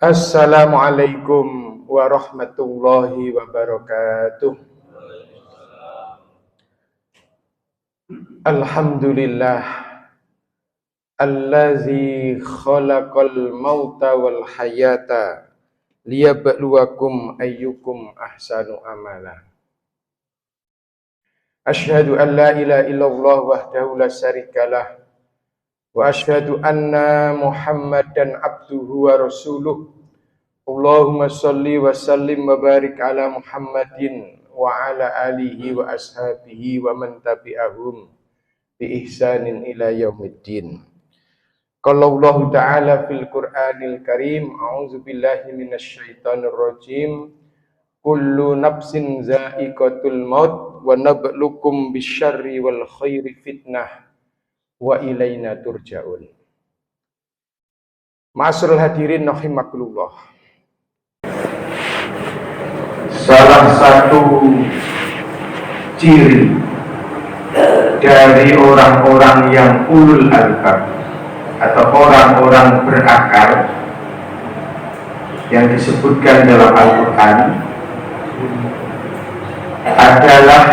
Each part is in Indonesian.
Assalamualaikum warahmatullahi wabarakatuh. Alhamdulillah allazi khalaqal mauta wal hayata liyabluwakum ayyukum ahsanu amala. Asyhadu an la ilaha illallah wahdahu la syarikalah wa asyhadu anna Muhammadan abduhu wa rasuluh. Allahumma sholli wa sallim wa barik ala Muhammadin wa ala alihi wa ashabihi wa man tabi'ahum bi ihsanin ila yaumiddin. Qala Allah Ta'ala fil Qur'anil Karim, a'udzu billahi minasy syaithanir rajim. Kullu nafsin za'iqatul maut wa nabluukum bisyarri wal khairi fitnah wa ilaina turja'un. Ma'asyiral hadirin rahimakumullah. Salah satu ciri dari orang-orang yang ulul albab atau orang-orang berakal yang disebutkan dalam Al-Quran adalah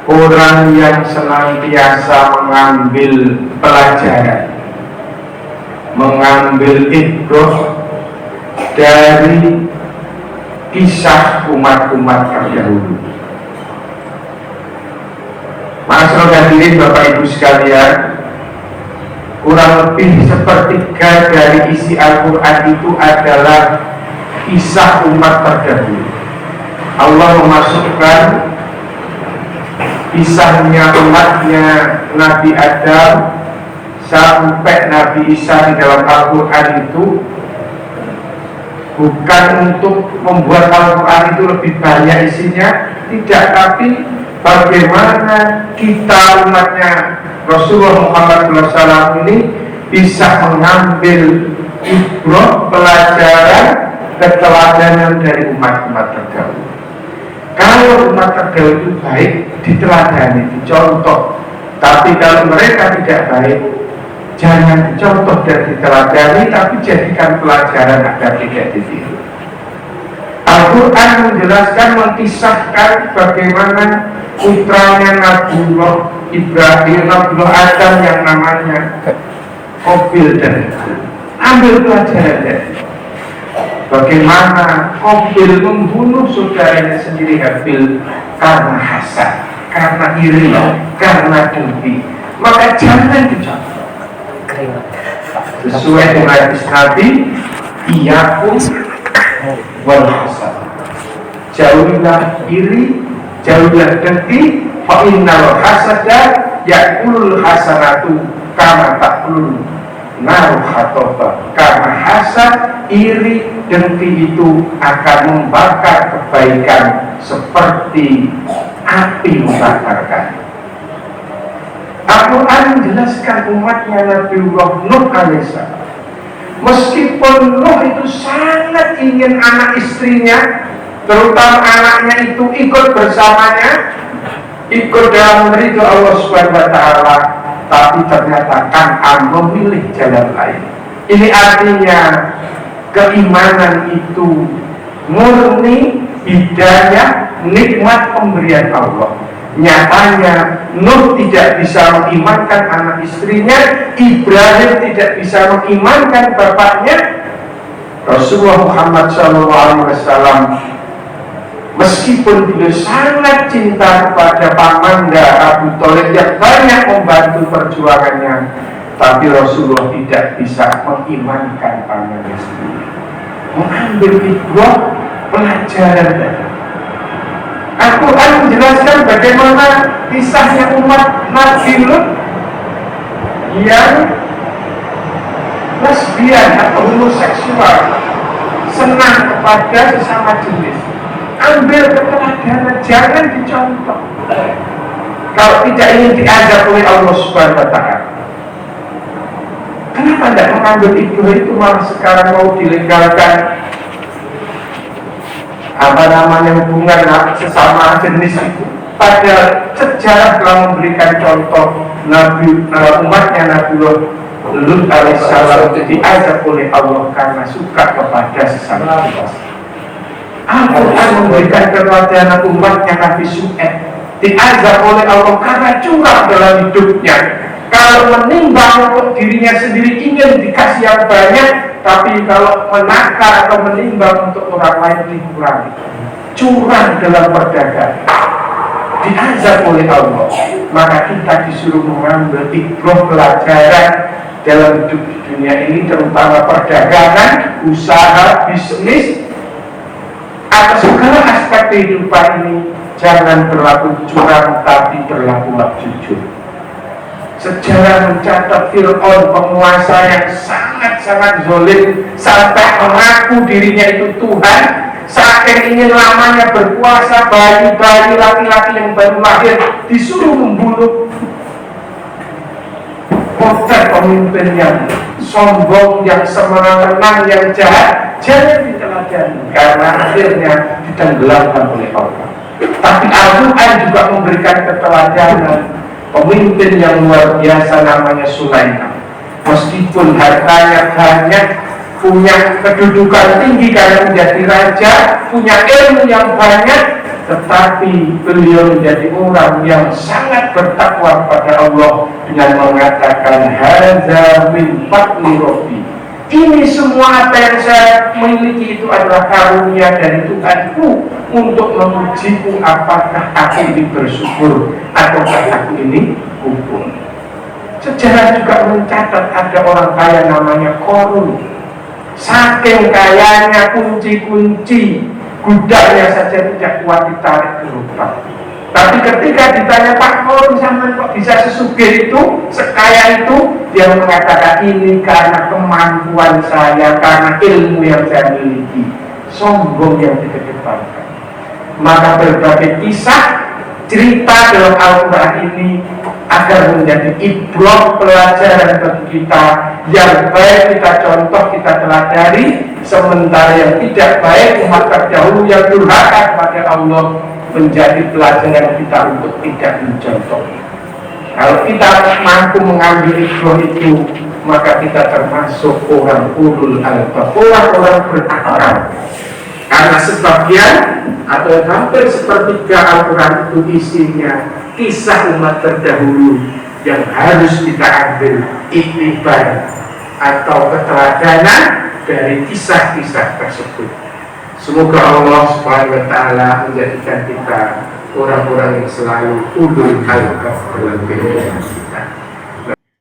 orang yang senantiasa mengambil pelajaran, mengambil ibrah dari kisah umat-umat terdahulu. Masyaallah hadirin Bapak Ibu sekalian, kurang lebih sepertiga dari isi Al-Quran itu adalah kisah umat terdahulu. Allah memasukkan kisahnya umatnya Nabi Adam sampai Nabi Isa di dalam Al-Quran itu bukan untuk membuat Al-Quran itu lebih banyak isinya, tidak, tapi bagaimana kita umatnya Rasulullah Muhammad SAW ini bisa mengambil ibrah, pelajaran, keteladanan dari umat-umat terdahulu. Kalau umat terdahulu itu baik, diteladani, dicontoh. Tapi kalau mereka tidak baik, jangan dicontoh dan diteladani, tapi jadikan pelajaran agar tidak ditiru. Al-Quran menjelaskan, mengisahkan bagaimana putranya Nabiullah Ibrahim, Nabiullah Adam yang namanya Qabil dan ambil pelajaran dari bagaimana Qabil membunuh saudaranya sendiri Habil karena hasad, karena iri, karena dengki. Maka jangan dicontoh. Sesuai dengan hadis Nabi, iyyakum wal hasad, jauhilah iri, jauhilah dengki. Fa innal hasada ya'kulul hasanatu kama ta'kulul naru hatoba. Karena hasad, iri, dengki itu akan membakar kebaikan seperti api membakar. Al-Quran menjelaskan umatnya Nabiullah Nuh alaihissalam. Meskipun Nuh itu sangat ingin anak istrinya, terutama anaknya itu ikut bersamanya, ikut dalam ridho Allah Subhanahu wa Ta'ala, tapi ternyata Kan'an memilih jalan lain. Ini artinya keimanan itu murni, hidayah, nikmat pemberian Allah. Nyatanya Nuh tidak bisa mengimankan anak istrinya, Ibrahim tidak bisa mengimankan bapaknya. Rasulullah Muhammad SAW, meskipun beliau sangat cinta kepada pamanda Abu Thalib yang banyak membantu perjuangannya, tapi Rasulullah tidak bisa mengimankan pamanda sendiri, mengambil ibrah, pelajaran dari Al-Quran menjelaskan bagaimana kisahnya umat Nabi Lut yang lesbian atau homoseksual, senang kepada sesama jenis. Ambil keteladanan, jangan dicontoh. Kalau tidak ingin diajak oleh Allah Subhanahu wa Ta'ala, kenapa tidak mengambil itu malah sekarang mau dilegalkan hubungan sesama jenis itu? Pada sejarah telah memberikan contoh umatnya Nabiullah Lut alaihissalam diajak oleh Allah karena suka kepada sesama. Al-Quran memberikan keteladanan umatnya Nabi Syuaib, diajak oleh Allah karena curang dalam hidupnya. Kalau menimbang untuk dirinya sendiri ingin dikasih yang banyak, tapi kalau menakar atau menimbang untuk orang lain dikurangi. Curang dalam perdagangan, diajak oleh Allah. Maka kita disuruh mengambil ibrah pelajaran dalam hidup di dunia ini, terutama perdagangan, usaha, bisnis, atau segala aspek kehidupan ini. Jangan berlaku curang, tapi berlakulah jujur. Sejarah mencatat Fir'aun, penguasa yang sangat-sangat zalim, sampai mengaku dirinya itu Tuhan. Saking ingin lamanya berkuasa, bayi-bayi laki-laki yang baru lahir disuruh membunuh. Potret pemimpin yang sombong, yang semena-mena, yang jahat, jangan diteladani, karena akhirnya ditenggelamkan oleh Allah. Tapi Al-Quran juga memberikan keteladanan pemimpin yang luar biasa, namanya Sulaiman. Meskipun hartanya banyak, punya kedudukan tinggi karena menjadi raja, punya ilmu yang banyak, tetapi beliau menjadi orang yang sangat bertakwa kepada Allah dengan mengatakan, hadza min fadli rabbi. Ini semua apa yang saya miliki itu adalah karunia dari Tuhanku untuk mengujiku apakah aku ini bersyukur ataukah aku ini kufur. Sejarah juga mencatat ada orang kaya namanya Qarun. Saking kayanya, kunci-kunci gudangnya saja tidak kuat ditarik ke lubang. Tapi ketika ditanya, Pak Qarun, sampean kok bisa sesugih itu, sekaya itu? Dia mengatakan, ini karena kemampuan saya, karena ilmu yang saya miliki. Sombong yang dikedepankan. Maka berbagai kisah, cerita dalam Al-Quran ini agar menjadi ibrah pelajaran bagi kita. Yang baik kita contoh, kita teladani, sementara yang tidak baik, umat terdahulu yang durhaka kepada Allah, menjadi pelajaran kita untuk tidak mencontoh. Kalau kita mampu mengambil ibrah itu, maka kita termasuk orang ulul albab, orang-orang berakal. Karena sebagian atau hampir sepertiga Al-Quran itu isinya kisah umat terdahulu yang harus kita ambil iktibar atau keteladanan dari kisah-kisah tersebut. Semoga Allah Subhanahu wa Ta'ala menjadikan kita orang-orang yang selalu ulul albab dalam kehidupan kita.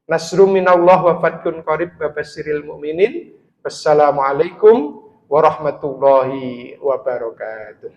Nasrum minallah wa fathun qarib wa basyiril mu'minin. Wassalamualaikum warahmatullahi wabarakatuh.